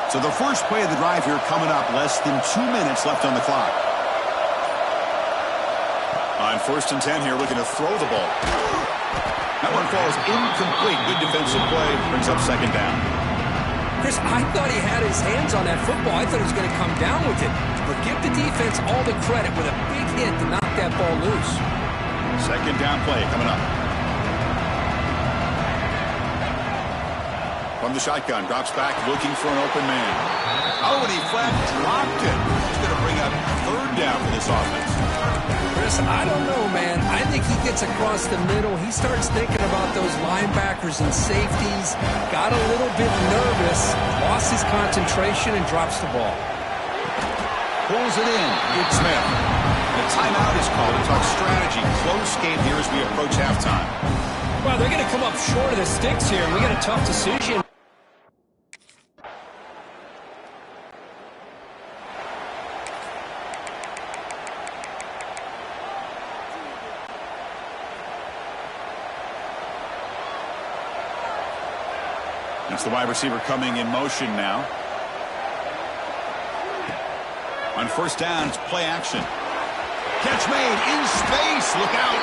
So the first play of the drive here coming up, less than 2 minutes left on the clock. On 1st and 10 here, looking to throw the ball. That one falls incomplete. Good defensive play. Brings up 2nd down. Chris, I thought he had his hands on that football. I thought he was going to come down with it. But give the defense all the credit with a big hit to knock that ball loose. 2nd down play coming up. From the shotgun, drops back, looking for an open man. Oh, and he flat dropped it. He's going to bring up 3rd down for this offense. Chris, I don't know, man. I think he gets across the middle. He starts thinking about those linebackers and safeties. Got a little bit nervous, lost his concentration, and drops the ball. Pulls it in. Good Smith. The timeout is called to talk strategy. Close game here as we approach halftime. Well, they're going to come up short of the sticks here, and we got a tough decision. It's the wide receiver coming in motion now. On 1st down, it's play action. Catch made in space. Look out.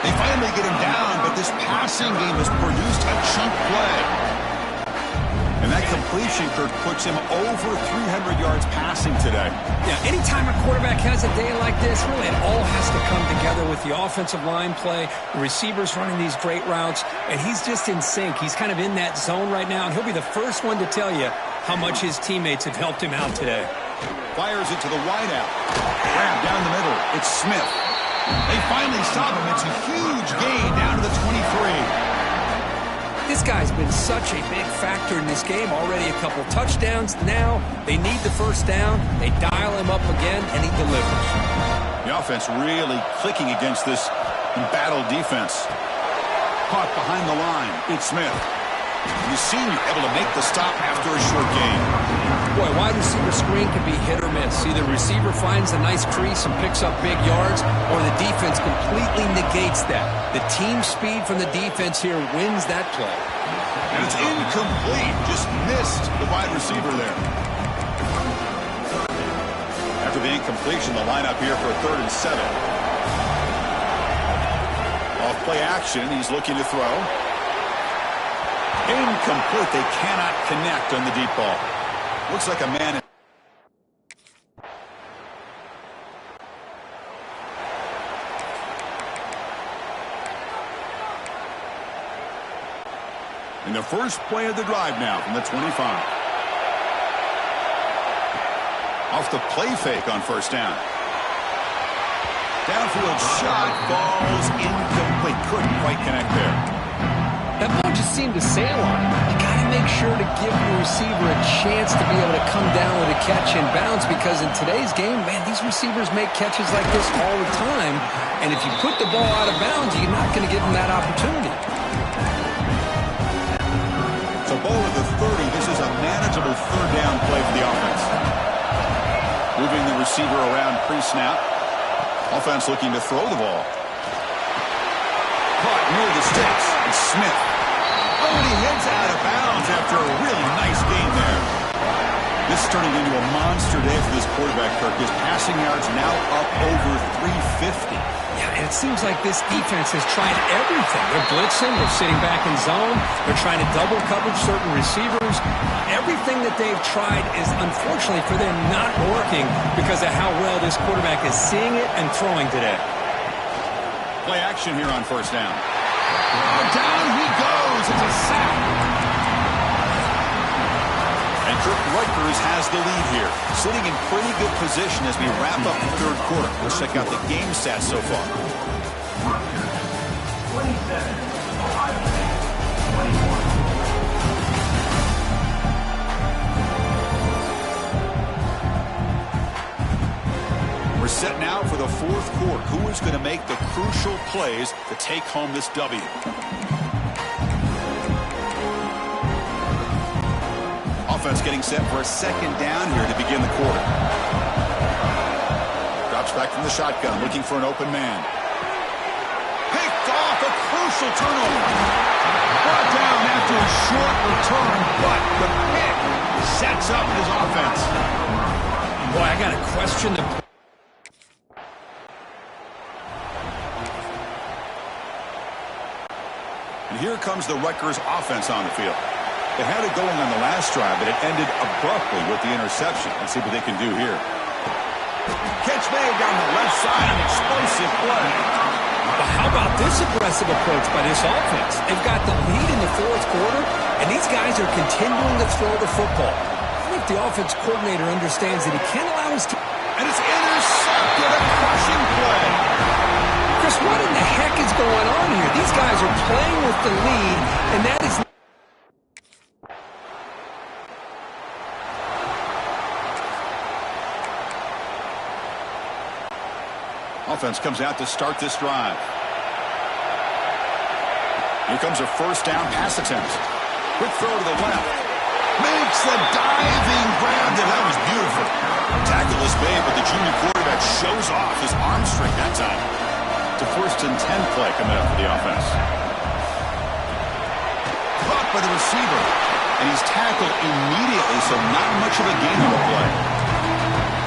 They finally get him down, but this passing game has produced a chunk play. And that completion, Kirk, puts him over 300 yards passing today. Yeah, anytime a quarterback has a day like this, really it all has to come together with the offensive line play, the receivers running these great routes, and he's just in sync. He's kind of in that zone right now, and he'll be the first one to tell you how much his teammates have helped him out today. Fires it to the wideout. Grab down the middle. It's Smith. They finally stop him. It's a huge gain down to the 23. This guy's been such a big factor in this game. Already a couple touchdowns. Now they need the 1st down. They dial him up again, and he delivers. The offense really clicking against this embattled defense. Caught behind the line. It's Smith. The senior able to make the stop after a short gain. Boy, wide receiver screen can be hit or miss. Either receiver finds a nice crease and picks up big yards, or the defense completely negates that. The team speed from the defense here wins that play. And it's incomplete. Just missed the wide receiver there. After the incompletion, the lineup here for a 3rd and 7. Off play action, he's looking to throw. Incomplete. They cannot connect on the deep ball. Looks like a man. In the first play of the drive now from the 25. Off the play fake on 1st down. Downfield shot falls incomplete. Couldn't quite connect there. That ball just seemed to sail on him. You got to make sure to give your receiver a chance to be able to come down with a catch and bounce, because in today's game, man, these receivers make catches like this all the time. And if you put the ball out of bounds, you're not going to give them that opportunity. So ball at the 30. This is a manageable 3rd down play for the offense. Moving the receiver around pre-snap. Offense looking to throw the ball. Caught near the sticks. It's Smith. Oh, and he heads out of bounds after a really nice game there. This is turning into a monster day for this quarterback, Kirk. His passing yards now up over 350. Yeah, and it seems like this defense has tried everything. They're blitzing. They're sitting back in zone. They're trying to double coverage certain receivers. Everything that they've tried is, unfortunately for them, not working because of how well this quarterback is seeing it and throwing today. Play action here on 1st down. Down he goes. It's a sack. And Kirk Rutgers has the lead here, sitting in pretty good position as we wrap up the 3rd quarter. Let's check out the game stats so far. 27, Ohio State, 24. We're set now for the 4th quarter. Who is going to make the crucial plays to take home this W? Offense getting set for a 2nd down here to begin the quarter. Drops back from the shotgun, looking for an open man. Picked picked off. A crucial turnover. Brought down after a short return, but the pick sets up his offense. Boy, I got to question the... And here comes the Rutgers offense on the field. They had it going on the last drive, but it ended abruptly with the interception. Let's see what they can do here. Catch made down the left side, an explosive play. But how about this aggressive approach by this offense? They've got the lead in the fourth quarter, and these guys are continuing to throw the football. I think the offense coordinator understands that he can't allow his team... And it's intercepted, a crushing play. Chris, what in the heck is going on here? These guys are playing with the lead, and that is... Offense comes out to start this drive. Here comes a first down pass attempt. Quick throw to the left. Makes the diving grab. That was beautiful. Tackle is made, but the junior quarterback shows off his arm strength that time. To first and 10 play coming up for the offense. Caught by the receiver. And he's tackled immediately, so not much of a gain on the play.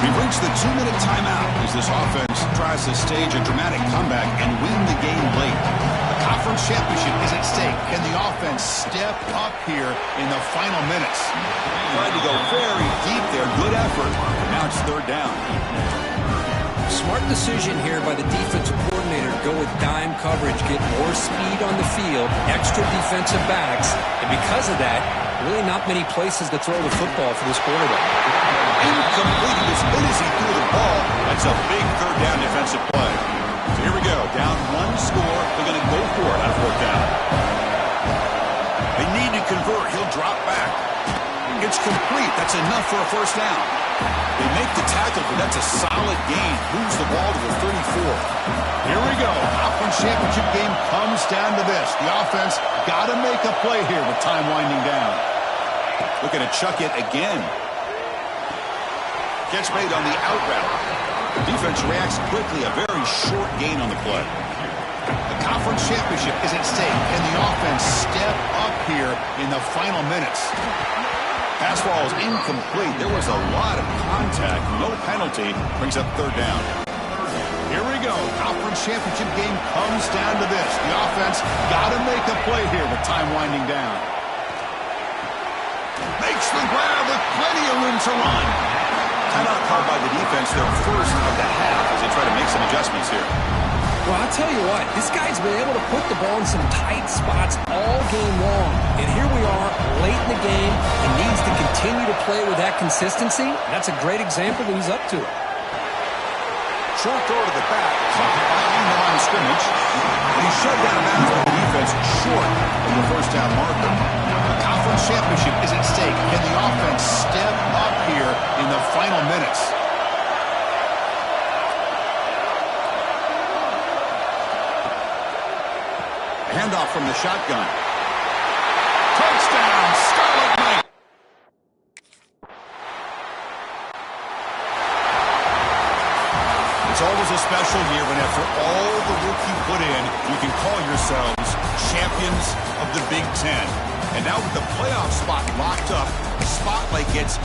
We've reached the 2-minute timeout as this offense tries to stage a dramatic comeback and win the game late. The conference championship is at stake. Can the offense step up here in the final minutes? Tried to go very deep there. Good effort. Now it's third down. Smart decision here by the defensive coordinator to go with dime coverage, get more speed on the field, extra defensive backs, and because of that, really not many places to throw the football for this quarterback. Incomplete as good as he threw the ball. That's a big third down defensive play. So here we go. Down one score. They're going to go for it on fourth down. They need to convert. He'll drop back. It's complete. That's enough for a first down. They make the tackle, but that's a solid gain. Moves the ball to the 34. Here we go. Conference championship game comes down to this. The offense got to make a play here with time winding down. Looking to chuck it again. Catch made on the out route. The defense reacts quickly. A very short gain on the play. The conference championship is at stake. Can the offense step up here in the final minutes? Pass ball is incomplete. There was a lot of contact. No penalty. Brings up third down. Here we go. Conference championship game comes down to this. The offense got to make a play here with time winding down. Makes the grab with plenty of room to run. Timeout called by the defense, their first of the half, as they try to make some adjustments here. Well, I'll tell you what, this guy's been able to put the ball in some tight spots all game long. And here we are, late in the game, and needs to continue to play with that consistency. That's a great example that he's up to it. Short throw to the back, caught behind the line of scrimmage. And he's shut down bounds by the defense short of the first down marker. The conference championship is at stake. Can the offense step up here in the final minutes? Handoff from the shotgun. Touchdown, Scarlet Knight. It's always a special year when after all the work you put in, you can call yourselves champions of the Big Ten. And now with the playoff spot locked up, the spotlight gets...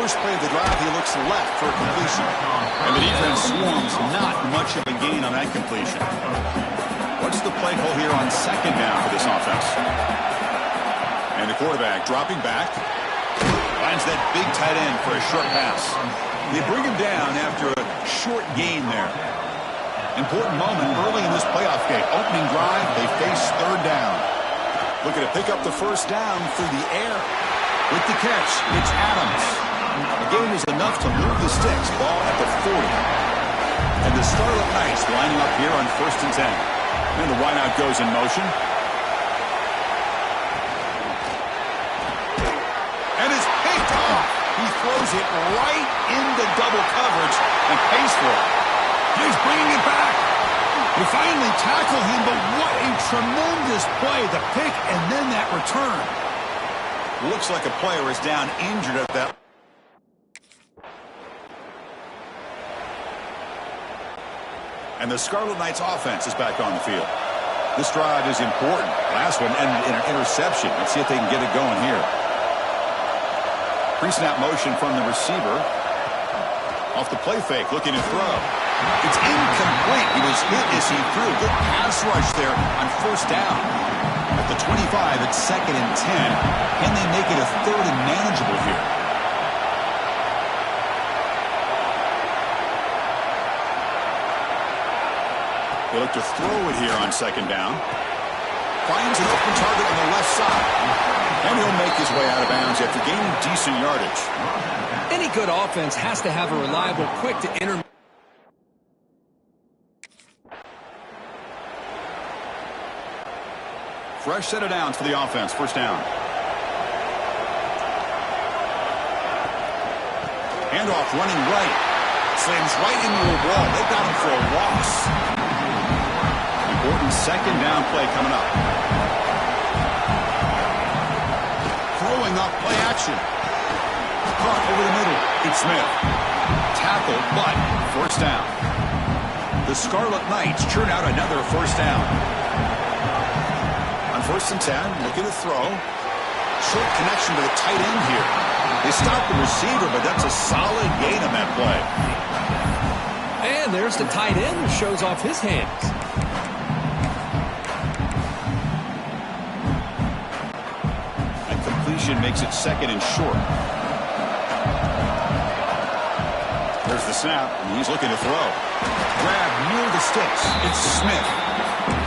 first play of the drive, he looks left for a completion. And the defense swarms not much of a gain on that completion. What's the play call here on second down for this offense? And the quarterback dropping back. Finds that big tight end for a short pass. They bring him down after a short gain there. Important moment early in this playoff game. Opening drive, they face third down. Looking to pick up the first down through the air. With the catch, it's Adams. The gain is enough to move the sticks. Ball at the 40. And the Scarlet Knights lining up here on 1st and 10. And the wideout goes in motion. And it's picked off. He throws it right into double coverage and pays for it. He's bringing it back. They finally tackle him, but what a tremendous play. The pick and then that return. Looks like a player is down injured at that. And the Scarlet Knights offense is back on the field. This drive is important. Last one ended in an interception. Let's see if they can get it going here. Pre-snap motion from the receiver. Off the play fake, looking to throw. It's incomplete. He was hit as he threw. Good pass rush there on 1st down. At the 25, it's 2nd and 10. Can they make it a 3rd and manageable here? They look to throw it here on 2nd down. Finds an open target on the left side. And he'll make his way out of bounds after gaining decent yardage. Any good offense has to have a reliable, quick to enter. Fresh set of downs for the offense. 1st down. Handoff running right. Slams right into a wall. They got him for a loss. Important 2nd down play coming up. Throwing up play action. Caught over the middle. It's Smith. Tackled, but 1st down. The Scarlet Knights churn out another 1st down. On 1st and 10, looking to throw. Short connection to the tight end here. They stop the receiver, but that's a solid gain on that play. And there's the tight end who shows off his hands. And completion makes it 2nd and short. There's the snap, and he's looking to throw. Grab near the sticks. It's Smith.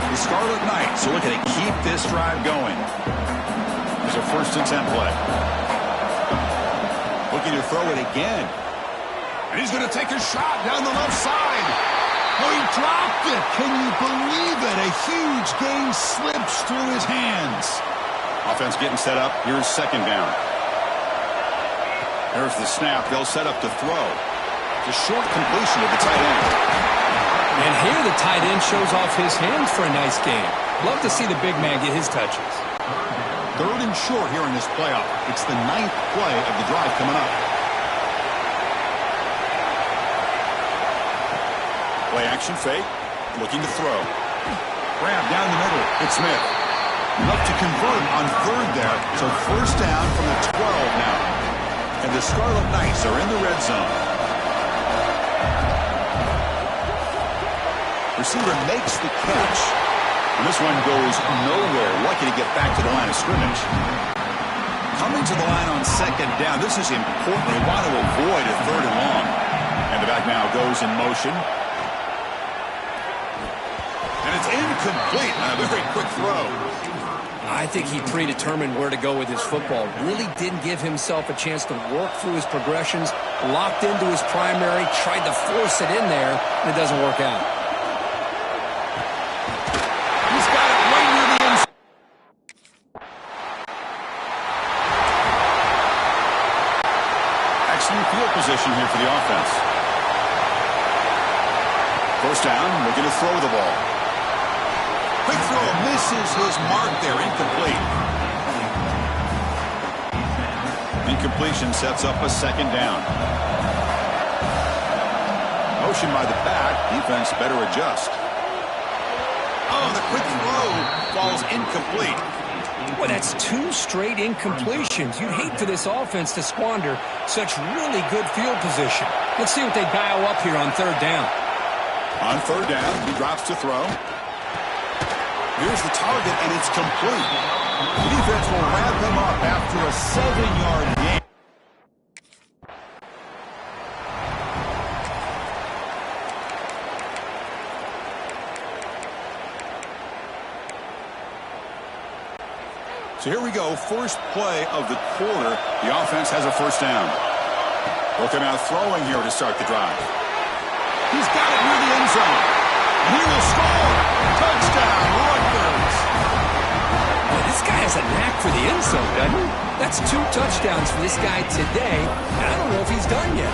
The Scarlet Knights are looking to keep this drive going. There's a 1st and 10 play. Looking to throw it again. And he's going to take a shot down the left side. Oh, he dropped it. Can you believe it? A huge gain slips through his hands. Offense getting set up. Here's 2nd down. There's the snap. They'll set up to throw. It's a short completion to the tight end. And here the tight end shows off his hands for a nice game. Love to see the big man get his touches. 3rd and short here in this playoff. It's the 9th play of the drive coming up. Play action fake. Looking to throw. Grab down the middle. It's Smith. Enough to convert on 3rd there. So 1st down from the 12 now. And the Scarlet Knights are in the red zone. Receiver makes the catch. And this one goes nowhere. Lucky to get back to the line of scrimmage. Coming to the line on 2nd down. This is important. They want to avoid a 3rd and long. And the back now goes in motion. And it's incomplete on a very quick throw. I think he predetermined where to go with his football. Really didn't give himself a chance to work through his progressions. Locked into his primary. Tried to force it in there. And it doesn't work out. Field position here for the offense. 1st down, looking to throw the ball. Quick throw, misses his mark there, incomplete. Incompletion sets up a 2nd down. Motion by the back, defense better adjust. Oh, the quick throw falls incomplete. Well, that's 2 straight incompletions. You'd hate for this offense to squander such really good field position. Let's see what they dial up here on 3rd down. On 3rd down, he drops to throw. Here's the target, and it's complete. The defense will wrap him up after a 7-yard gain. So here we go, first play of the quarter. The offense has a 1st down. Looking out throwing here to start the drive. He's got it near the end zone. And he will score. Touchdown, Rutgers. Well, this guy has a knack for the end zone, doesn't he? That's 2 touchdowns for this guy today. And I don't know if he's done yet.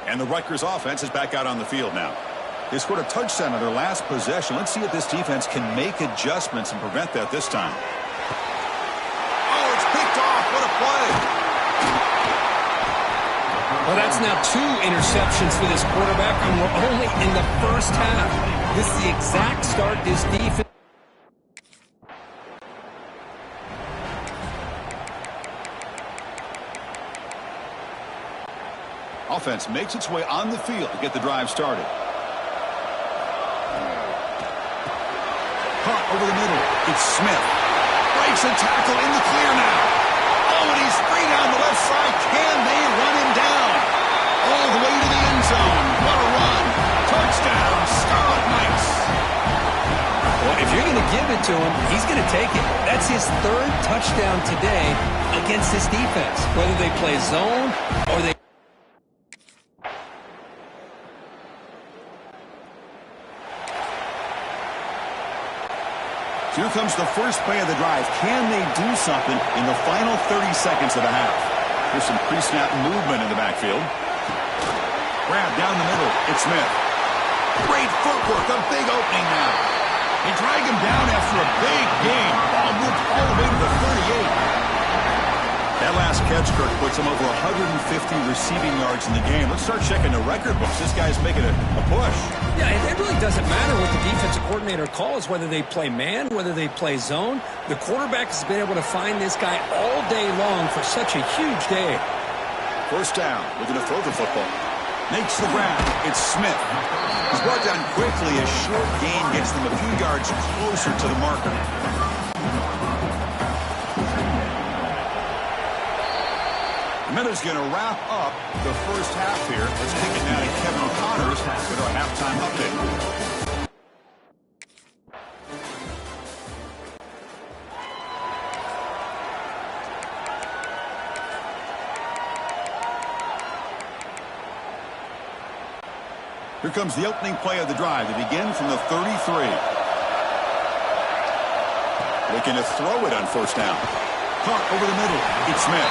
And the Rutgers offense is back out on the field now. They scored a touchdown on their last possession. Let's see if this defense can make adjustments and prevent that this time. Oh, it's picked off. What a play. Well, that's now 2 interceptions for this quarterback, and we're only in the first half. This is the exact start this defense. Offense makes its way on the field to get the drive started. Caught over the middle. It's Smith. Breaks a tackle in the clear now. Oh, and he's free down the left side. Can they run him down? All the way to the end zone. What a run. Touchdown, Scarlet Knights. Well, if you're going to give it to him, he's going to take it. That's his 3rd touchdown today against this defense. Whether they play zone or they... Here comes the first play of the drive. Can they do something in the final 30 seconds of the half? There's some pre-snap movement in the backfield. Grab down the middle. It's Smith. Great footwork. A big opening now. They drag him down after a big gain. Ball moved all the way to the 38. That last catch, Kirk, puts him over 150 receiving yards in the game. Let's start checking the record books. This guy's making a push. Yeah, it really doesn't matter what the defensive coordinator calls, whether they play man, whether they play zone. The quarterback has been able to find this guy all day long for such a huge day. 1st down. Looking to throw the football. Makes the grab. It's Smith. He's brought down quickly. A short gain gets them a few yards closer to the marker. Miller's going to wrap up the first half here. Let's kick it now to Kevin O'Connor's with our halftime update. Here comes the opening play of the drive. They begin from the 33. Looking to throw it on 1st down. Caught over the middle. It's Smith.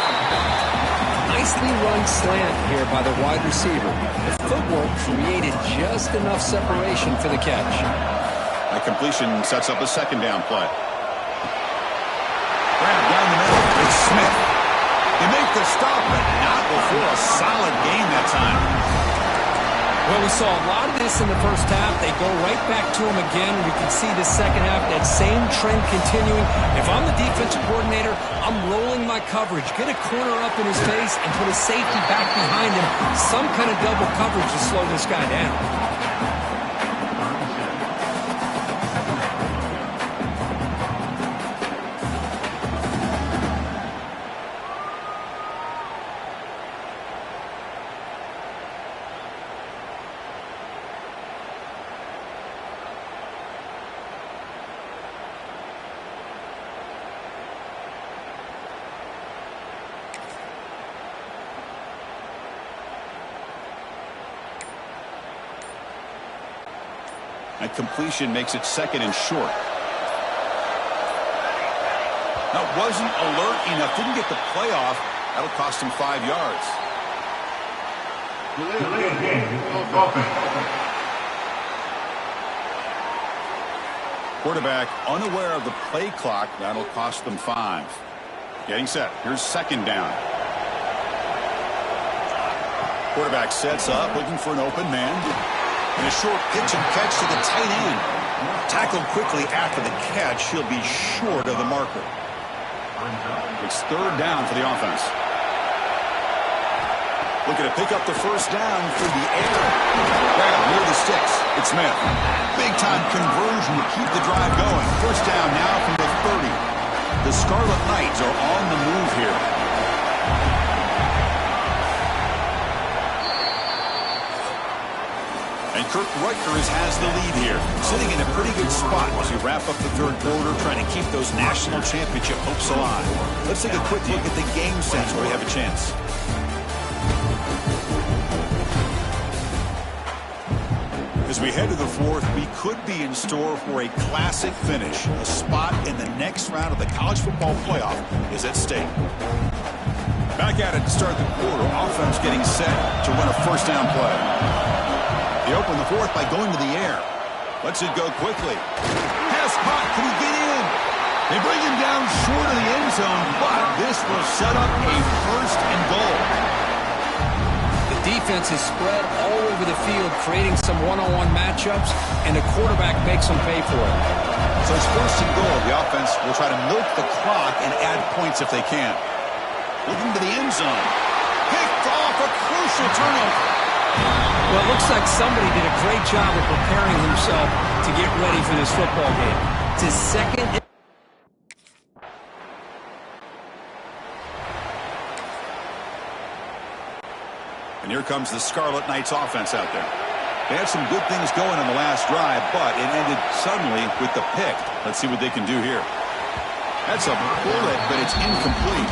Nicely run slant here by the wide receiver. The footwork created just enough separation for the catch. That completion sets up a 2nd down play. Grab down the middle. It's Smith. They make the stop, but not before a solid gain that time. Well, we saw a lot of this in the first half. They go right back to him again. We can see the second half, that same trend continuing. If I'm the defensive coordinator, I'm rolling my coverage. Get a corner up in his face and put a safety back behind him. Some kind of double coverage to slow this guy down. That completion makes it 2nd and short. That wasn't alert enough. Didn't get the play off. That'll cost him 5 yards. Quarterback unaware of the play clock. That'll cost them 5. Getting set. Here's second down. Quarterback sets up, looking for an open man. And a short pitch and catch to the tight end. Tackled quickly after the catch. He'll be short of the marker. It's third down for the offense. Looking to pick up the first down through the air. Grab near the sticks. It's Smith. Big-time conversion to keep the drive going. First down now from the 30. The Scarlet Knights are on the move here. And Kirk Rutgers has the lead here, sitting in a pretty good spot as we wrap up the third quarter, trying to keep those national championship hopes alive. Let's take a quick look at the game sense where we have a chance. As we head to the fourth, we could be in store for a classic finish. A spot in the next round of the college football playoff is at stake. Back at it to start the quarter. Offense getting set to run a first down play. They open the fourth by going to the air. Lets it go quickly. Has caught. Can he get in? They bring him down short of the end zone, but this will set up a first and goal. Defense is spread all over the field, creating some one-on-one matchups, and the quarterback makes them pay for it. So it's first and goal. The offense will try to milk the clock and add points if they can. Looking to the end zone. Picked off, a crucial turnover. Well, it looks like somebody did a great job of preparing himself to get ready for this football game. It's his second. And here comes the Scarlet Knights offense out there. They had some good things going on the last drive, but it ended suddenly with the pick. Let's see what they can do here. That's a bullet, but it's incomplete.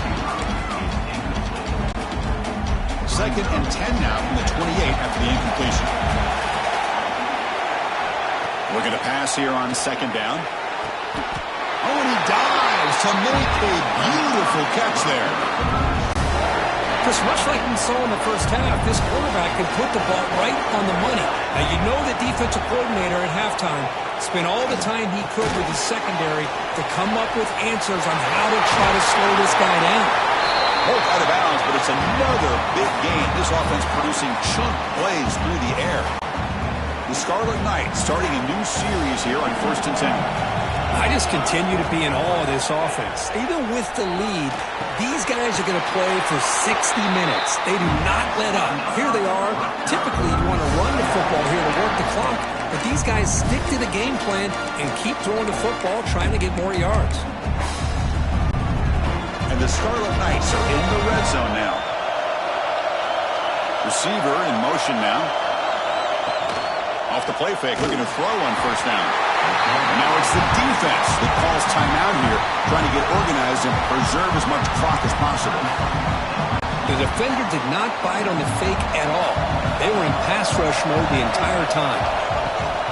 Second and 10 now from the 28 after the incompletion. We're going to pass here on second down. Oh, and he dives to make a beautiful catch there. Because much like we saw in the first half, this quarterback can put the ball right on the money. Now, you know the defensive coordinator at halftime spent all the time he could with his secondary to come up with answers on how to try to slow this guy down. Both out of bounds, but it's another big game. This offense producing chunk plays through the air. The Scarlet Knights starting a new series here on first and 10. I just continue to be in awe of this offense. Even with the lead, these guys are going to play for 60 minutes. They do not let up. Here they are. Typically, you want to run the football here to work the clock, but these guys stick to the game plan and keep throwing the football, trying to get more yards. And the Scarlet Knights are in the red zone now. Receiver in motion now. Off the play fake, looking to throw on first down. And now it's the defense that calls timeout here, trying to get organized and preserve as much clock as possible. The defender did not bite on the fake at all. They were in pass rush mode the entire time.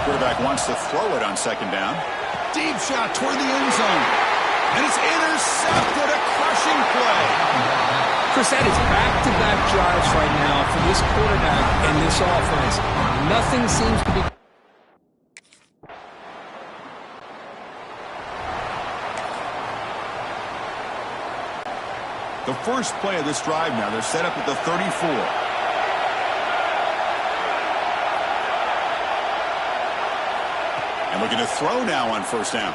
Quarterback wants to throw it on second down. Deep shot toward the end zone. And it's intercepted, a crushing play. Chris, that is back-to-back drives right now for this quarterback and this offense. Nothing seems to be... The first play of this drive now, they're set up at the 34. And looking to throw now on first down.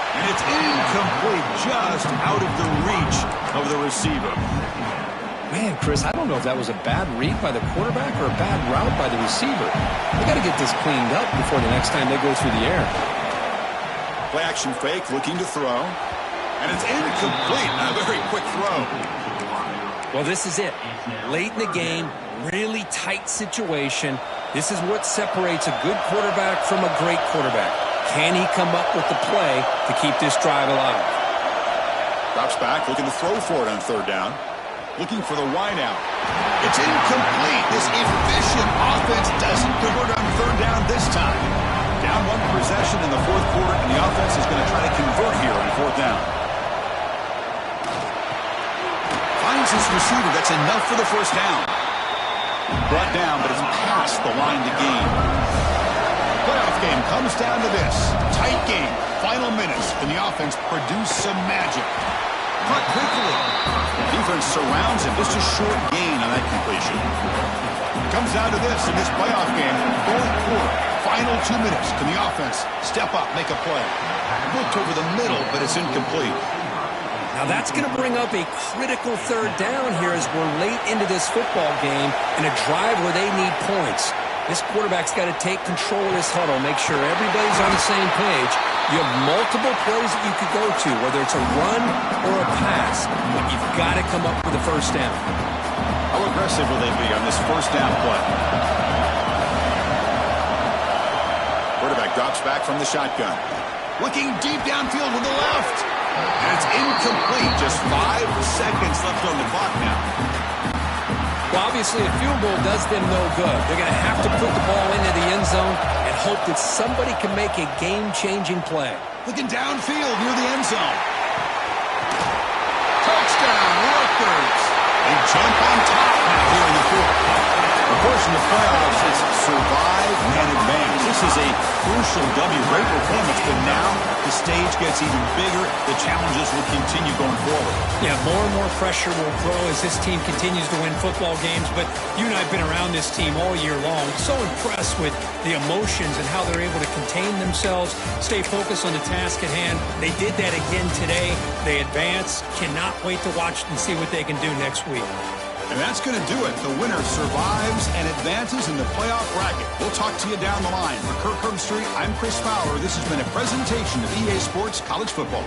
And it's incomplete, just out of the reach of the receiver. Man, Chris, I don't know if that was a bad read by the quarterback or a bad route by the receiver. They got to get this cleaned up before the next time they go through the air. Play action fake, looking to throw. And it's incomplete. A very quick throw. Well, this is it. Late in the game, really tight situation. This is what separates a good quarterback from a great quarterback. Can he come up with the play to keep this drive alive? Drops back, looking to throw for it on third down. Looking for the wide out. It's incomplete. This efficient offense doesn't convert on third down this time. Down one possession in the fourth quarter, and the offense is going to try to convert here on fourth down. Finds his receiver. That's enough for the first down. Brought down, but it's past the line to gain. playoff game comes down to this. Tight game. Final minutes. Can the offense produce some magic? Caught quickly. Defense surrounds him. Just a short gain on that completion. Comes down to this in this playoff game. Fourth quarter. Final 2 minutes. Can the offense step up, make a play? Looked over the middle, but it's incomplete. Now that's going to bring up a critical third down here as we're late into this football game in a drive where they need points. This quarterback's got to take control of this huddle, make sure everybody's on the same page. You have multiple plays that you could go to, whether it's a run or a pass, but you've got to come up with a first down. How aggressive will they be on this first down play? Quarterback drops back from the shotgun. Looking deep downfield with the left. And it's incomplete. Just 5 seconds left on the clock now. Well, obviously, a field goal does them no good. They're going to have to put the ball into the end zone and hope that somebody can make a game-changing play. Looking downfield near the end zone. Touchdown, Rutgers. They jump on top now here in the fourth. Of course, in the playoffs, it's survive and advance. This is a crucial W. Great performance, but now the stage gets even bigger. The challenges will continue going forward. Yeah, more and more pressure will grow as this team continues to win football games, but you and I have been around this team all year long. So impressed with the emotions and how they're able to contain themselves, stay focused on the task at hand. They did that again today. They advance. Cannot wait to watch and see what they can do next week. And that's going to do it. The winner survives and advances in the playoff bracket. We'll talk to you down the line. For Kirk Herbstreit, I'm Chris Fowler. This has been a presentation of EA Sports College Football.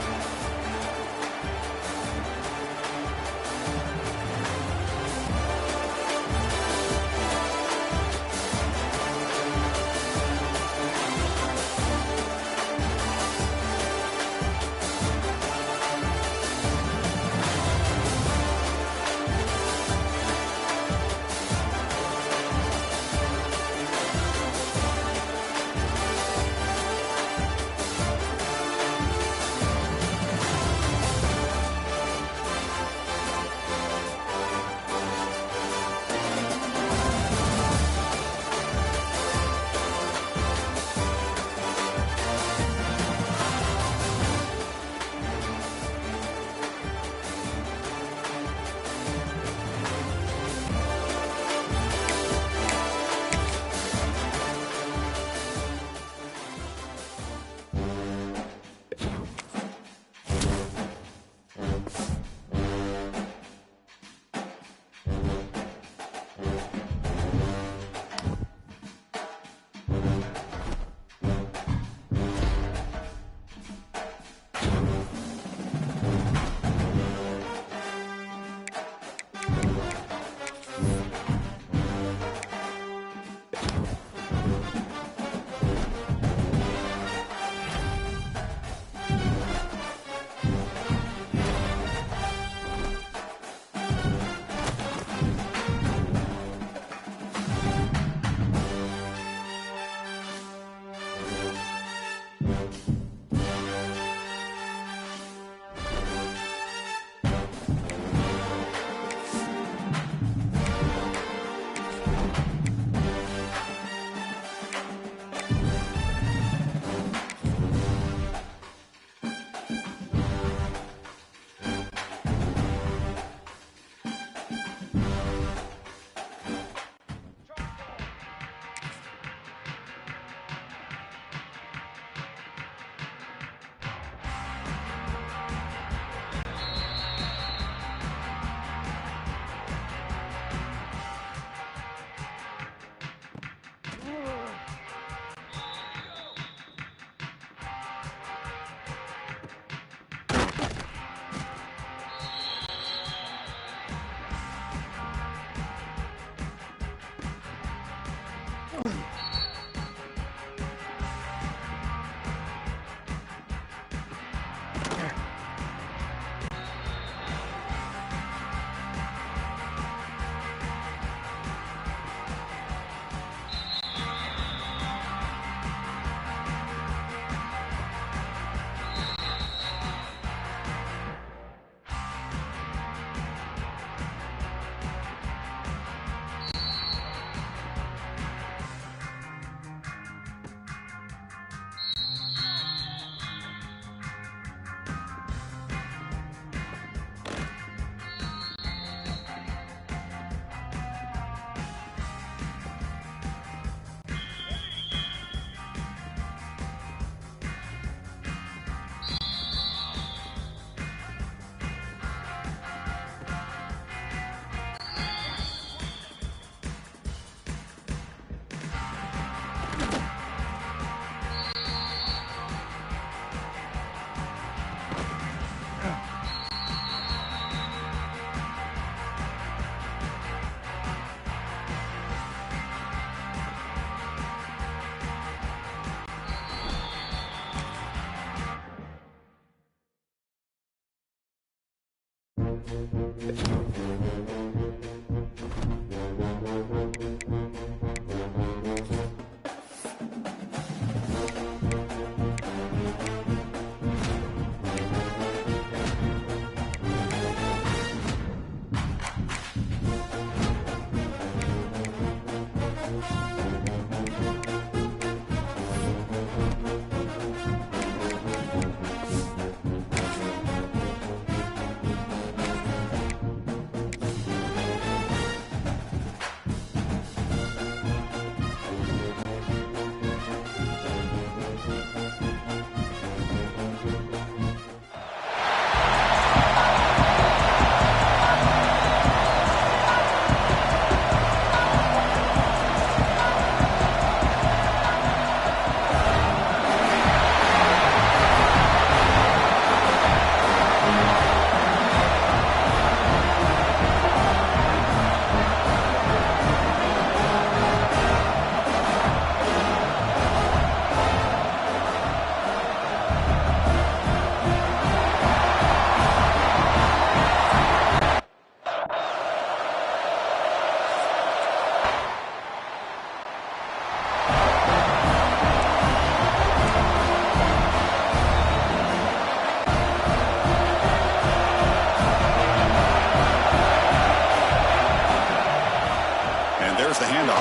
The handoff.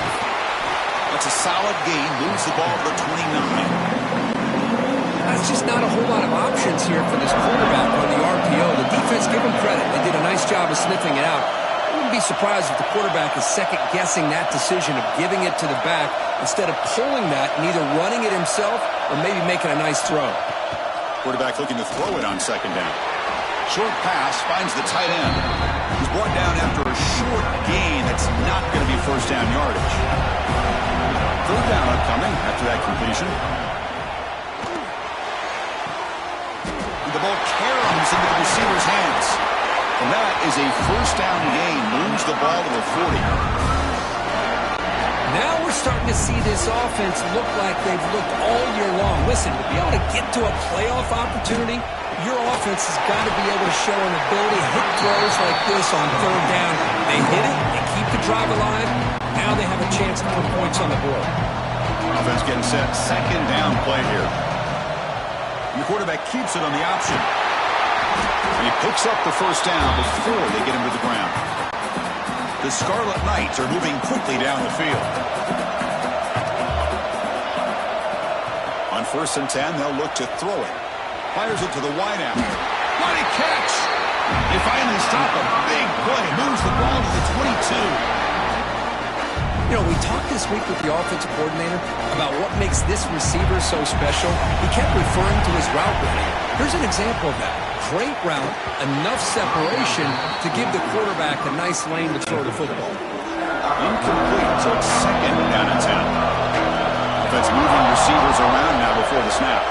That's a solid gain. Moves the ball to the 29. That's just not a whole lot of options here for this quarterback on the RPO. The defense, give them credit. They did a nice job of sniffing it out. I wouldn't be surprised if the quarterback is second-guessing that decision of giving it to the back instead of pulling that and either running it himself or maybe making a nice throw. Quarterback looking to throw it on second down. Short pass finds the tight end. He's brought down after a short gain that's not going to be first down yardage. Third down upcoming after that completion. The ball caroms into the receiver's hands. And that is a first down gain. Moves the ball to the 40. Now we're starting to see this offense look like they've looked all year long. Listen, to be able to get to a playoff opportunity, your offense has got to be able to show an ability to hit throws like this on third down. They hit it, they keep the drive alive. Now they have a chance to put points on the board. Offense getting set. Second down play here. And the quarterback keeps it on the option. And he picks up the first down before they get him to the ground. The Scarlet Knights are moving quickly down the field. On 1st and 10, they'll look to throw it. Fires it to the wideout. What a catch! They finally stop a big play. Moves the ball to the 22. You know, we talked this week with the offensive coordinator about what makes this receiver so special. He kept referring to his route running. Here's an example of that. Great route, enough separation to give the quarterback a nice lane to throw the football. Incomplete, so it's second down and 10. That's moving receivers around now before the snap.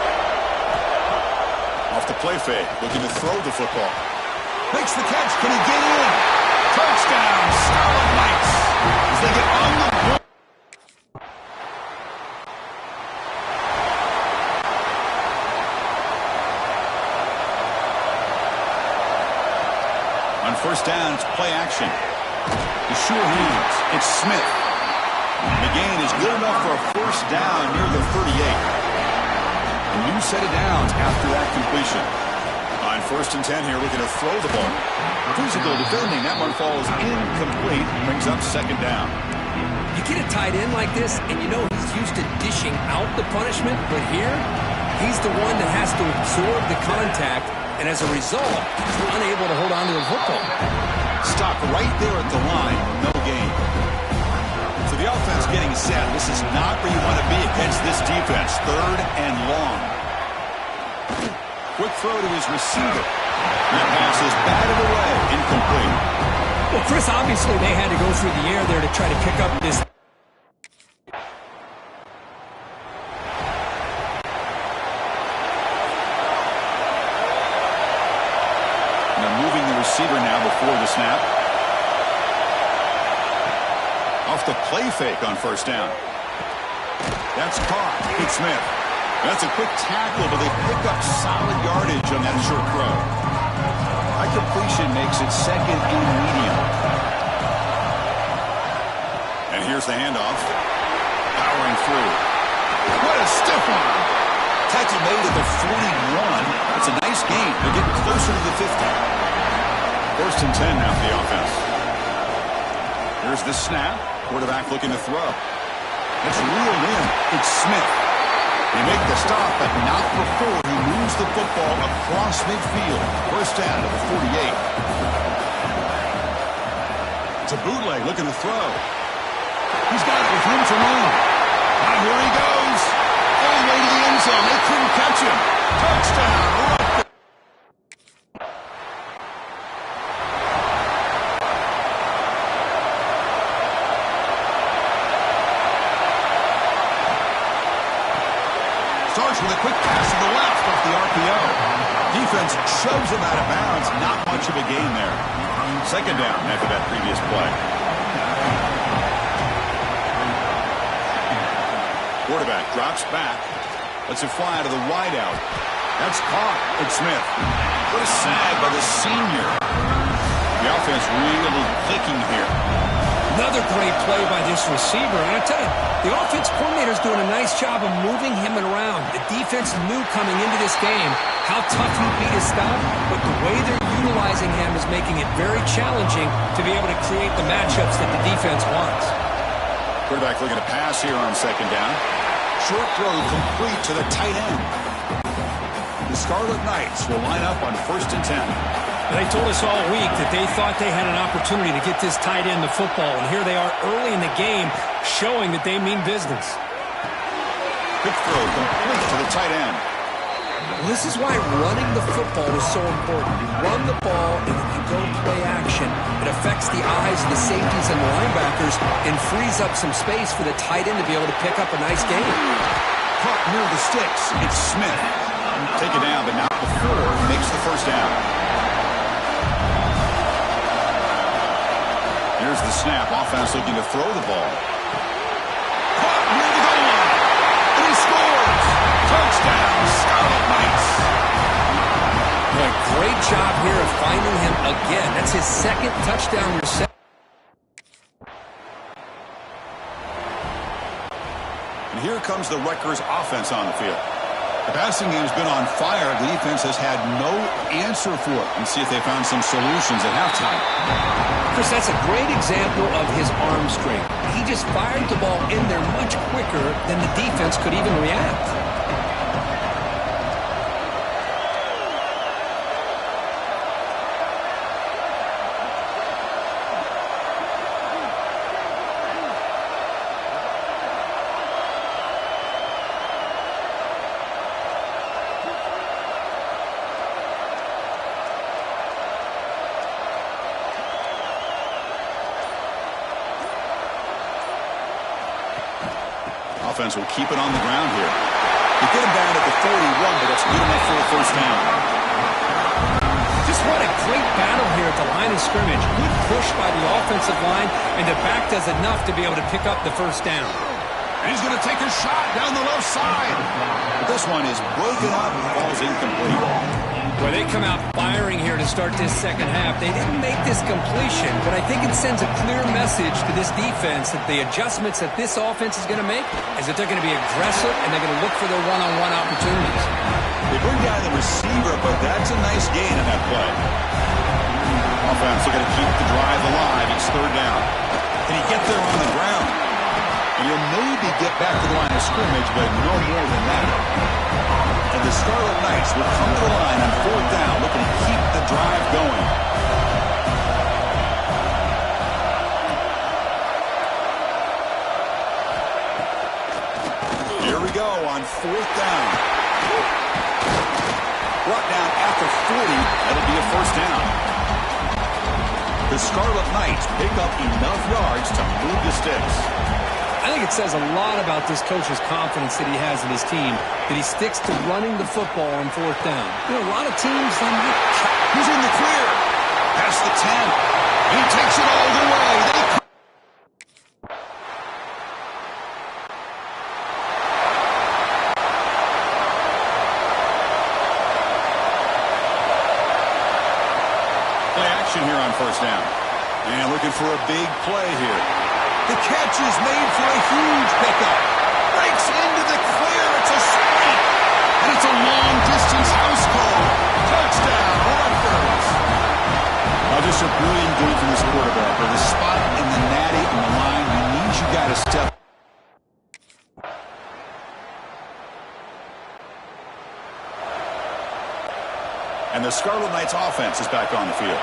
Off the play fake, looking to throw the football. Makes the catch, can he get in? Touchdown, Scarlet Knights, as they get on the board. On 1st down, it's play action. The sure hands, it's Smith. The gain is good enough for a first down near the 38. A new set of downs after that completion. On 1st and 10 here, looking to throw the ball. Physical defending, that one falls incomplete, brings up second down. You get a tight end like this, and you know he's used to dishing out the punishment, but here, he's the one that has to absorb the contact, and as a result, he's unable to hold on to the football. Stop right there at the line, no gain. So the offense getting set. This is not where you want to be against this defense. Third and long. Quick throw to his receiver. That pass is batted away, incomplete. Well, Chris, obviously they had to go through the air there to try to pick up this. They're moving the receiver now before the snap. Off the play fake on 1st down. That's caught. It's Smith. That's a quick tackle, but they pick up solid yardage on that short throw. High completion makes it second and medium. And here's the handoff. Powering through. What a stiff arm. Tackle made at the 41. It's a nice gain. They're getting closer to the 50. First and 10 now for the offense. Here's the snap. Quarterback looking to throw. It's reeled in. It's Smith. They make the stop, but not before he moves the football across midfield. First down to the 48. It's a bootleg looking to throw. He's got it with room to run. Now here he goes. All the way to the end zone. They couldn't catch him. Touchdown. Starts with a quick pass to the left off the RPO. Defense shoves him out of bounds. Not much of a gain there. Second down after that previous play. Quarterback drops back. Lets it fly to the wideout. That's caught. It's Smith. What a sag by the senior. The offense really clicking here. Another great play by this receiver. And I tell you, the offense coordinator's doing a nice job of moving him around. The defense knew coming into this game how tough he'd be to stop, but the way they're utilizing him is making it very challenging to be able to create the matchups that the defense wants. Quarterback looking to pass here on second down. Short throw complete to the tight end. The Scarlet Knights will line up on first and 10. They told us all week that they thought they had an opportunity to get this tight end the football, and here they are early in the game showing that they mean business. Quick throw complete to the tight end. Well, this is why running the football is so important. You run the ball, and if you go play action, it affects the eyes of the safeties and the linebackers and frees up some space for the tight end to be able to pick up a nice gain. Caught near the sticks. It's Smith. Take it down, but not before he makes the first down. Here's the snap. Offense looking to throw the ball. Caught near the goal line. And he scores. Touchdown, Scarlet Knights. Boy, great job here of finding him again. That's his second touchdown reception. And here comes the Rutgers offense on the field. The passing game's been on fire. The defense has had no answer for it. And see if they found some solutions at halftime. Chris, that's a great example of his arm strength. He just fired the ball in there much quicker than the defense could even react. Offense will keep it on the ground here. They get him down at the 41, but that's good enough for a first down. Just what a great battle here at the line of scrimmage. Good push by the offensive line, and the back does enough to be able to pick up the first down. And he's going to take a shot down the left side. But this one is broken up and falls incomplete. Well, they come out firing here to start this second half. They didn't make this completion, but I think it sends a clear message to this defense that the adjustments that this offense is going to make is that they're going to be aggressive and they're going to look for their one-on-one opportunities. They bring down the receiver, but that's a nice gain in that play. Offense are going to keep the drive alive. It's third down. Can he get there on the ground? And he'll maybe get back to the line of scrimmage, but no more than that. And the Scarlet Knights will come to the line on fourth down, looking to keep the drive going. Here we go on fourth down. Brought down at the 40. That'll be a first down. The Scarlet Knights pick up enough yards to move the sticks. I think it says a lot about this coach's confidence that he has in his team, that he sticks to running the football on fourth down. You know, a lot of teams, they might try. He's in the clear. Past the 10. And he takes it all the way. first down. And looking for a big play here. The catch is made for a huge pickup. Breaks into the clear. It's a strike. And it's a long-distance house call. Touchdown, Rutgers. Now, just a brilliant game from this quarterback. With a spot in the natty on the line, he needs you got to step. And the Scarlet Knights offense is back on the field.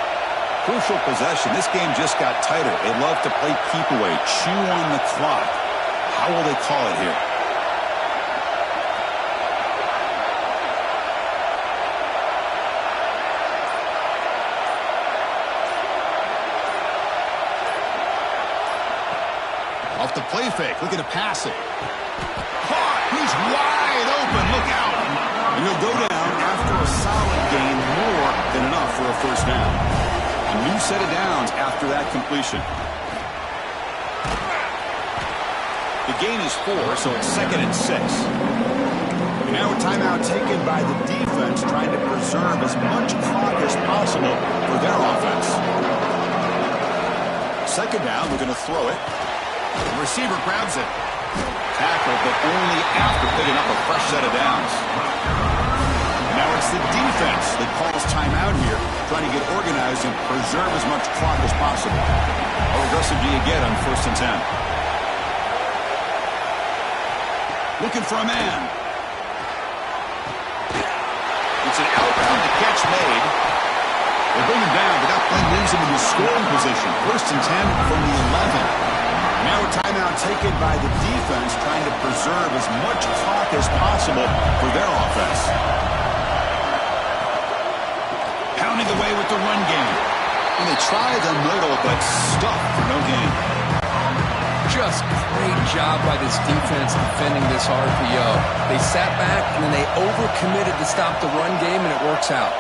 Crucial possession. This game just got tighter. They love to play keep away, chew on the clock. How will they call it here? Off the play fake, looking to pass it. Caught! He's wide open. Look out! And he'll go down after a solid gain, more than enough for a first down. A new set of downs after that completion. The gain is 4, so it's 2nd and 6. And now a timeout taken by the defense, trying to preserve as much clock as possible for their offense. 2nd down, we're going to throw it. The receiver grabs it. Tackled, but only after picking up a fresh set of downs. Now it's the defense that calls timeout here, trying to get organized and preserve as much clock as possible. How aggressive do you get on 1st and 10? Looking for a man. It's an outbound to catch made. They bring him down, but that play leaves him in the scoring position. 1st and 10 from the 11. Now a timeout taken by the defense, trying to preserve as much clock as possible for their offense. Pounding away with the run game. And they try the middle, but stuffed for no gain. Just great job by this defense defending this RPO. They sat back, and then they overcommitted to stop the run game, and it works out.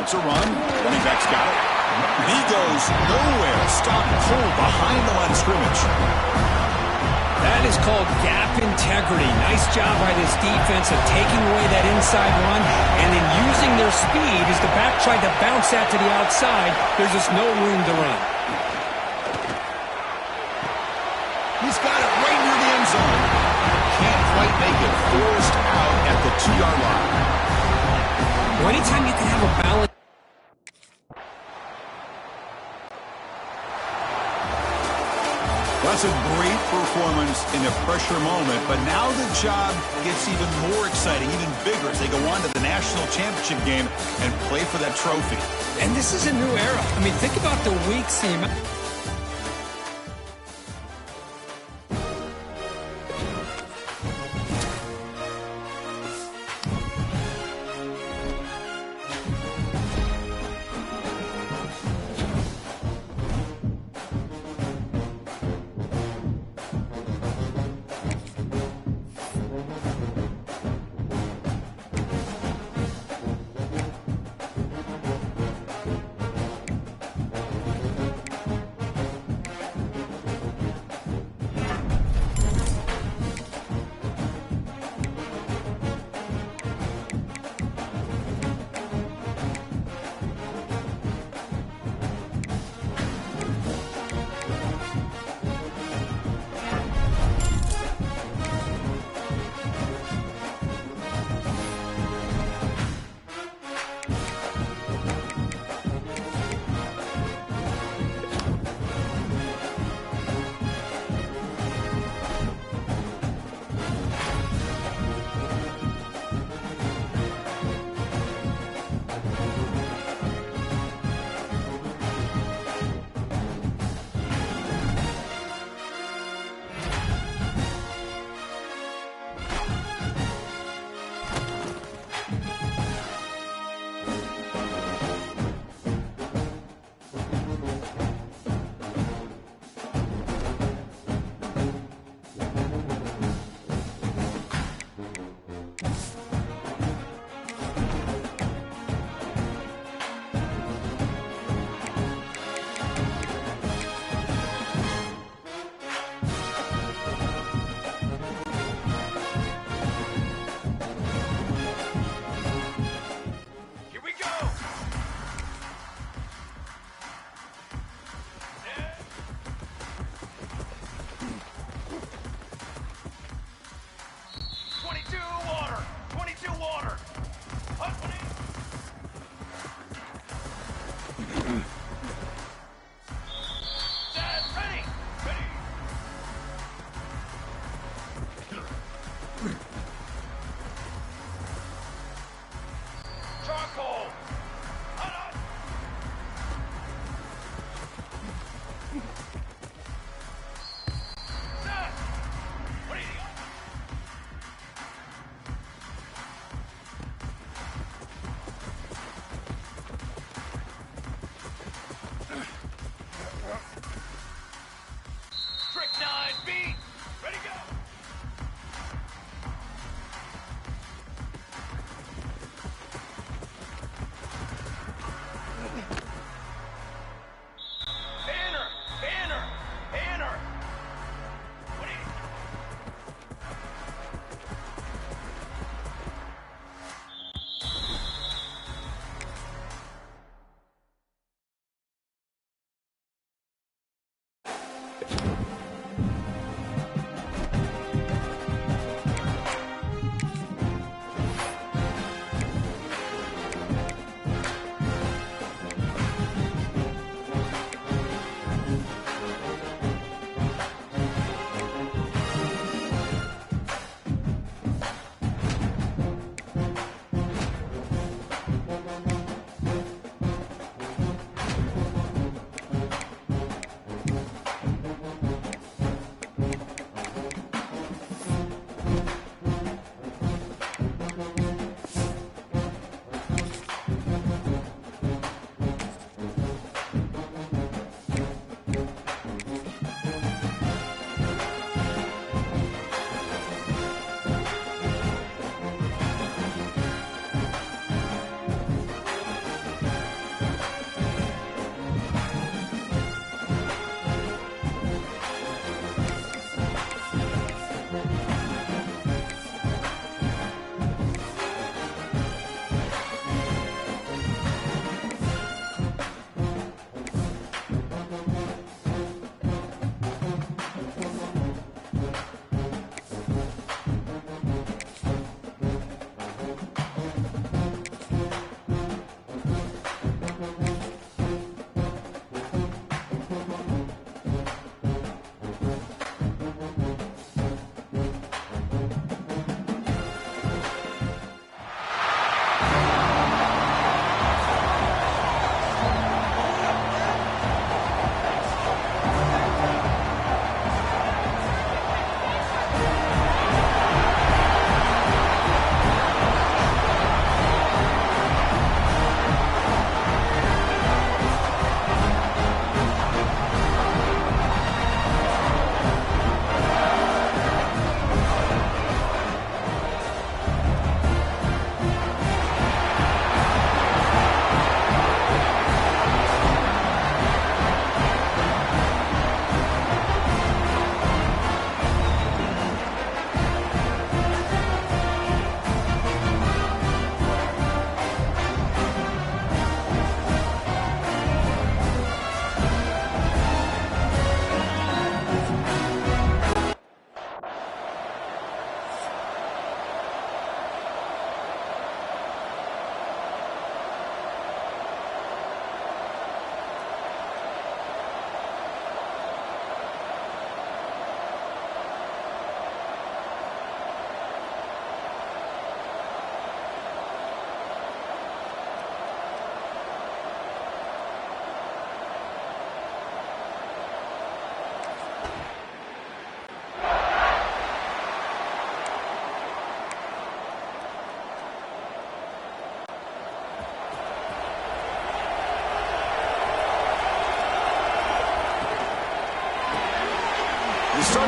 It's a run. Running back's got it. He goes nowhere. Stop cold behind the line of scrimmage. That is called gap integrity. Nice job by this defense of taking away that inside run and then using their speed as the back tried to bounce that to the outside. There's just no room to run. He's got it right near the end zone. Can't quite make it. Forced out at the 2-yard line. Well, anytime you can have a balance. That's a great performance in a pressure moment, but now the job gets even more exciting, even bigger as they go on to the national championship game and play for that trophy. And this is a new era. I mean, think about the weeks, the amount.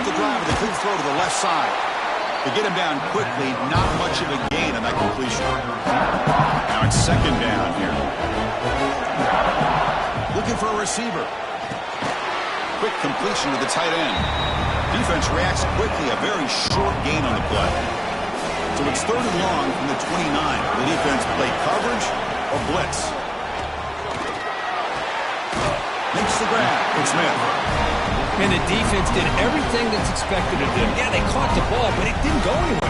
off the drive with a quick throw to the left side. To get him down quickly, not much of a gain on that completion. Now it's second down here. Looking for a receiver. Quick completion to the tight end. Defense reacts quickly, a very short gain on the play. So it's third and long from the 29. The defense play coverage or blitz. Makes the grab. It's Smith. And the defense did everything that's expected of them. Yeah, they caught the ball, but it didn't go anywhere.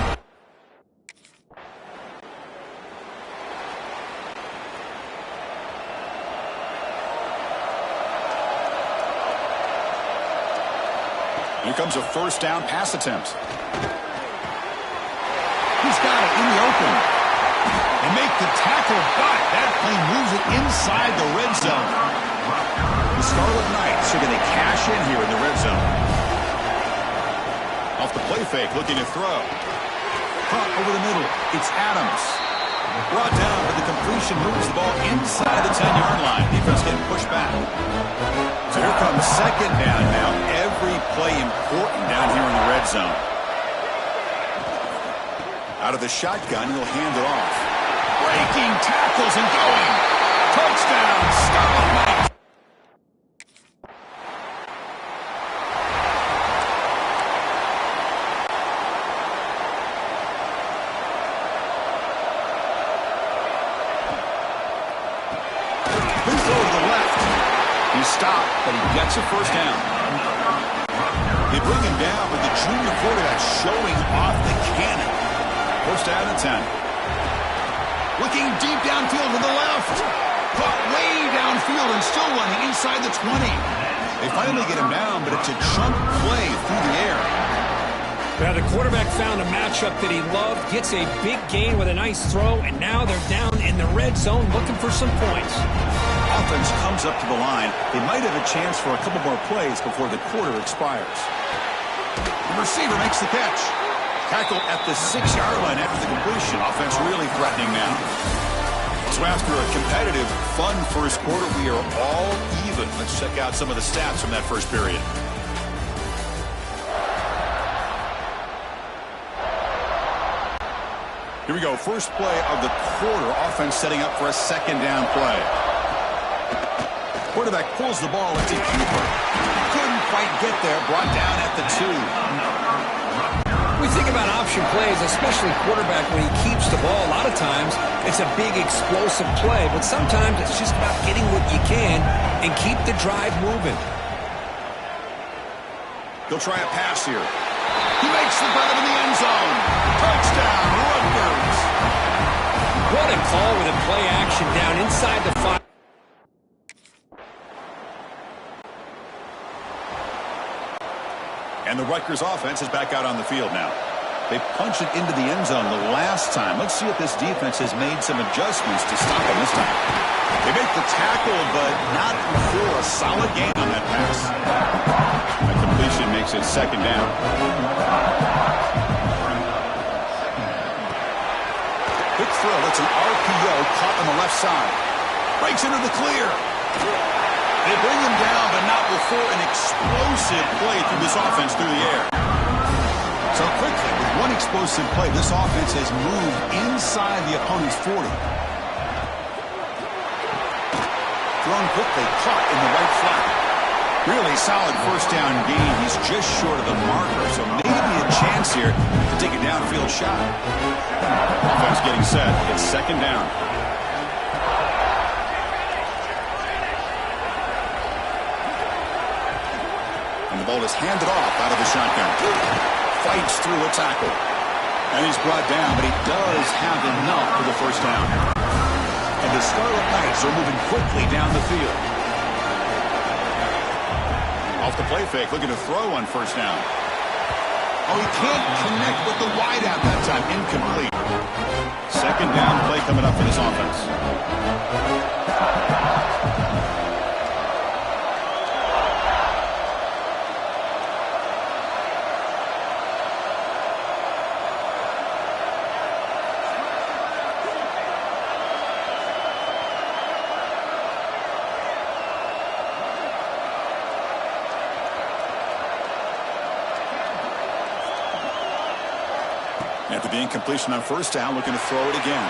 Here comes a first down pass attempt. He's got it in the open. They make the tackle, but that play moves it inside the red zone. The Scarlet Knights are going to cash in here in the red zone. Off the play fake, looking to throw. Caught over the middle. It's Adams. Brought down, but the completion moves the ball inside the 10-yard line. Defense getting pushed back. So here comes second down now. Every play important down here in the red zone. Out of the shotgun, he'll hand it off. Breaking tackles and going. Touchdown, Scarlet Knights. Big throw to the left. He's stopped, but he gets a first down. They bring him down with the junior quarterback showing off the cannon. First down and 10. Looking deep downfield to the left. Caught way downfield and still running inside the 20. They finally get him down, but it's a chunk play through the air. Now the quarterback found a matchup that he loved, gets a big gain with a nice throw, and now they're down in the red zone looking for some points. Offense comes up to the line. They might have a chance for a couple more plays before the quarter expires. The receiver makes the catch. Tackle at the 6-yard line after the completion. Offense really threatening now. So after a competitive, fun first quarter, we are all even. Let's check out some of the stats from that first period. Here we go. First play of the quarter. Offense setting up for a second down play. Quarterback pulls the ball into keeper. Couldn't quite get there. Brought down at the 2. We think about option plays, especially quarterback when he keeps the ball. A lot of times, it's a big explosive play, but sometimes it's just about getting what you can and keep the drive moving. He'll try a pass here. He makes the grab in the end zone. Touchdown, Rutgers. What a call with a play action down inside the 5. And the Rutgers offense is back out on the field now. They punch it into the end zone the last time. Let's see if this defense has made some adjustments to stop him this time. They make the tackle, but not before a solid gain on that pass. That completion makes it second down. Quick throw. It's an RPO caught on the left side. Breaks into the clear. They bring him down, but not before an explosive play through this offense through the air. So quickly, with one explosive play, this offense has moved inside the opponent's 40. Thrown quickly, caught in the right flat. Really solid first down gain. He's just short of the marker, so maybe a chance here to take a downfield shot. Offense getting set. It's second down. The ball is handed off out of the shotgun. Fights through a tackle. And he's brought down, but he does have enough for the first down. And the Scarlet Knights are moving quickly down the field. Off the play fake, looking to throw on first down. Oh, he can't connect with the wide out that time. Incomplete. Second down play coming up for this offense. After the incompletion on first down, looking to throw it again.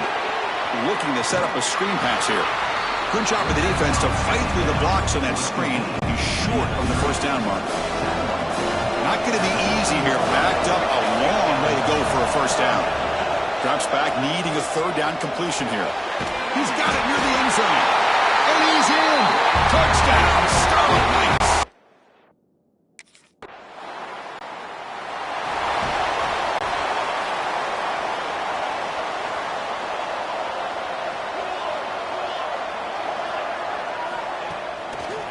Looking to set up a screen pass here. Good job of the defense to fight through the blocks on that screen. He's short of the first down mark. Not going to be easy here. Backed up a long way to go for a first down. Drops back, needing a third down completion here. He's got it near the end zone. And he's in. Touchdown, Scarlet Knights.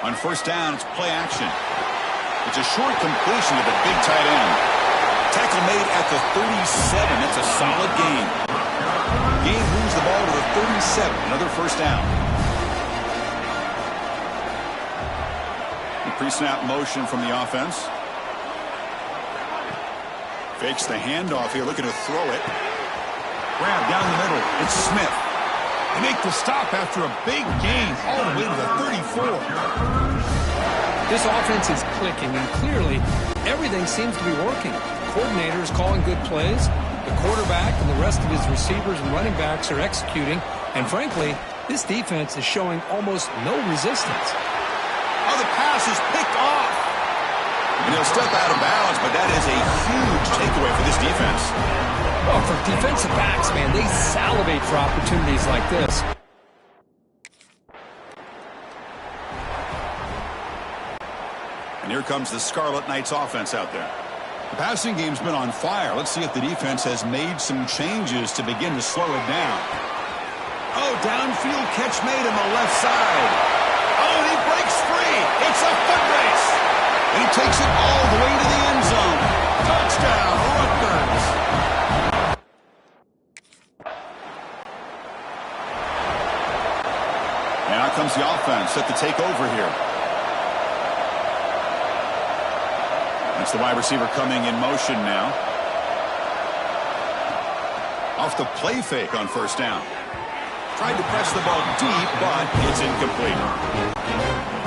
On first down, it's play action. It's a short completion to the big tight end. Tackle made at the 37. That's a solid gain. Gain moves the ball to the 37. Another first down. The pre-snap motion from the offense. Fakes the handoff here, looking to throw it. Grab down the middle. It's Smith. They make the stop after a big gain all the way to the 34. This offense is clicking, and clearly everything seems to be working. The coordinator is calling good plays. The quarterback and the rest of his receivers and running backs are executing. And frankly, this defense is showing almost no resistance. Oh, the pass is picked off. And he'll step out of bounds, but that is a huge takeaway for this defense. Well, for defensive backs, man, they salivate for opportunities like this. And here comes the Scarlet Knights offense out there. The passing game's been on fire. Let's see if the defense has made some changes to begin to slow it down. Oh, downfield catch made on the left side. Oh, and he breaks free. It's a foot race. And he takes it all the way to the end zone. Touchdown, Rutgers. And out comes the offense set to take over here. That's the wide receiver coming in motion now. Off the play fake on first down. Tried to press the ball deep, but it's incomplete.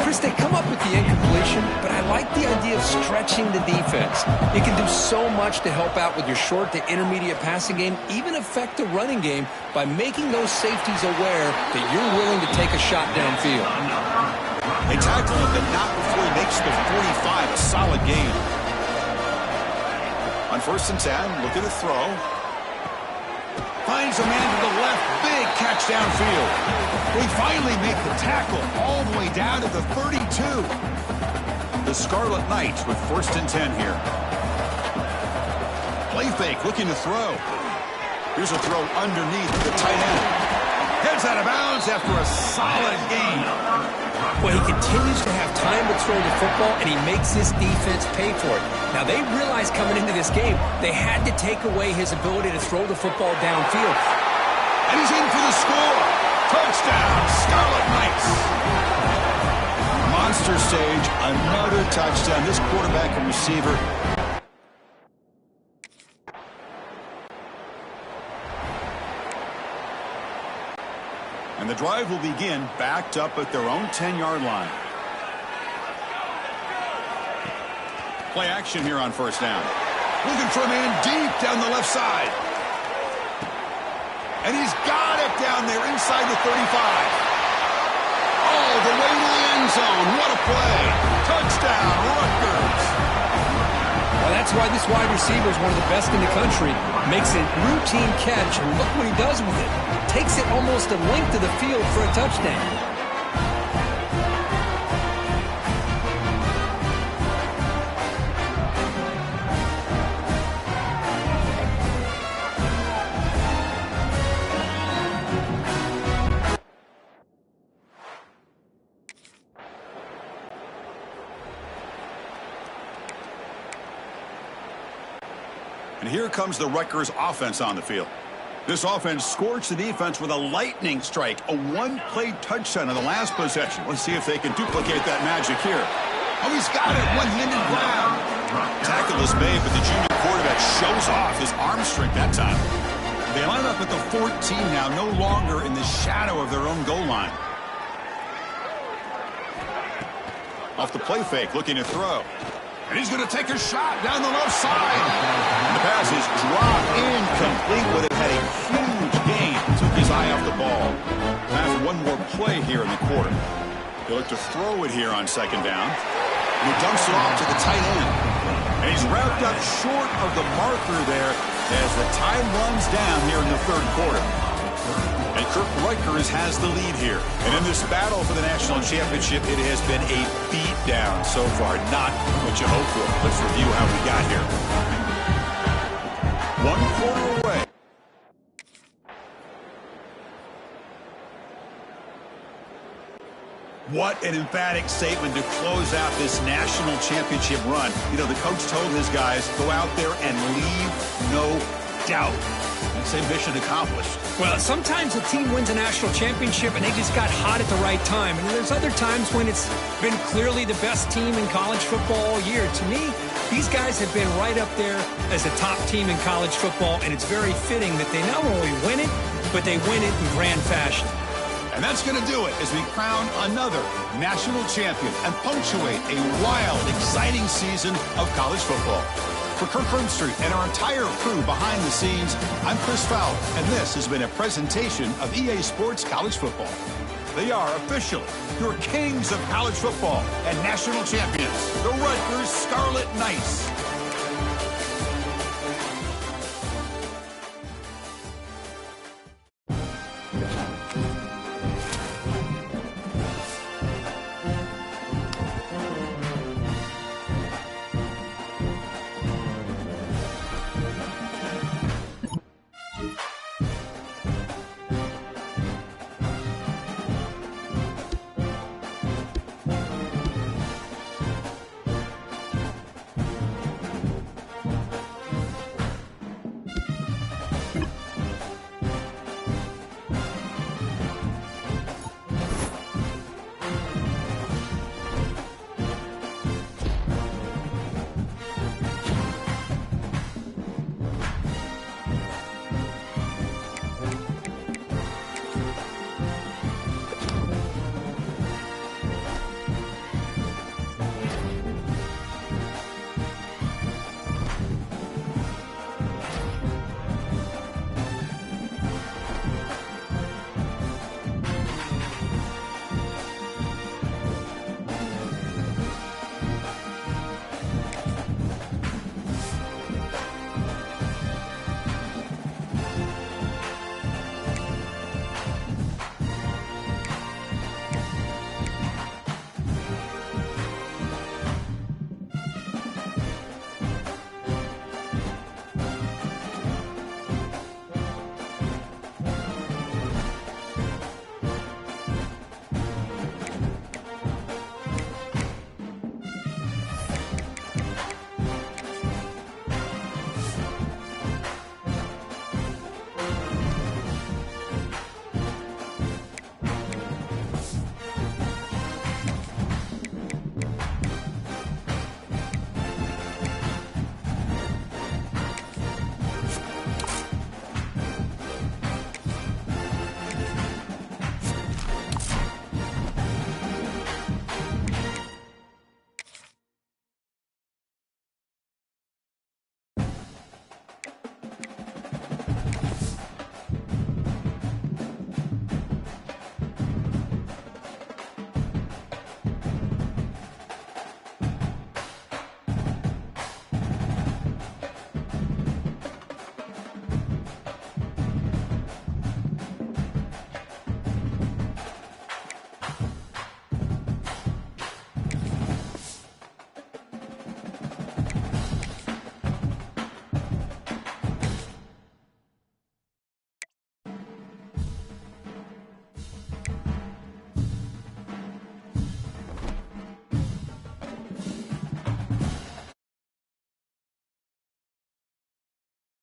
Chris, they come up with the incompletion, but I like the idea of stretching the defense. You can do so much to help out with your short to intermediate passing game, even affect the running game by making those safeties aware that you're willing to take a shot downfield. They tackle him, but not before he makes the 45, a solid gain. On first and 10, looking to throw. Finds a man to the left, big catch downfield. They finally make the tackle all the way down to the 32. The Scarlet Knights with first and 10 here. Play fake, looking to throw. Here's a throw underneath the tight end. Heads out of bounds after a solid gain. Well, he continues to have time to throw the football, and he makes this defense pay for it. Now, they realized coming into this game, they had to take away his ability to throw the football downfield. And he's in for the score. Touchdown, Scarlet Knights. Monster stage, another touchdown. This quarterback and receiver. And the drive will begin backed up at their own 10-yard line. Play action here on first down. Looking for a man deep down the left side. And he's got it down there inside the 35. All the way to the end zone. What a play. Touchdown, Rutgers. Well, that's why this wide receiver is one of the best in the country. Makes a routine catch, and look what he does with it. Takes it almost a length of the field for a touchdown. And here comes the Rutgers offense on the field. This offense scorched the defense with a lightning strike, a one-play touchdown on the last possession. Let's see if they can duplicate that magic here. Oh, he's got it, one-handed grab. Tackle is made, but the junior quarterback shows off his arm strength that time. They line up at the 14 now, no longer in the shadow of their own goal line. Off the play fake, looking to throw. And he's going to take a shot down the left side. And the pass is dropped Incomplete, would have had a huge gain. Took his eye off the ball. Time for one more play here in the quarter. He'll look to throw it here on second down. And he dumps it off to the tight end. And he's wrapped up short of the marker there as the time runs down here in the third quarter. And Kirk Rikers has the lead here. And in this battle for the national championship, it has been a beatdown so far. Not what you hoped for. Let's review how we got here. 1 quarter away. What an emphatic statement to close out this national championship run. You know, the coach told his guys, go out there and leave no doubt. Same mission accomplished. Well, sometimes a team wins a national championship and they just got hot at the right time. And there's other times when it's been clearly the best team in college football all year. To me, these guys have been right up there as a top team in college football, and it's very fitting that they not only win it, but they win it in grand fashion. And that's going to do it as we crown another national champion and punctuate a wild, exciting season of college football. For Kirk Herbstreit and our entire crew behind the scenes, I'm Chris Fowler, and this has been a presentation of EA Sports College Football. They are officially your kings of college football and national champions, the Rutgers Scarlet Knights.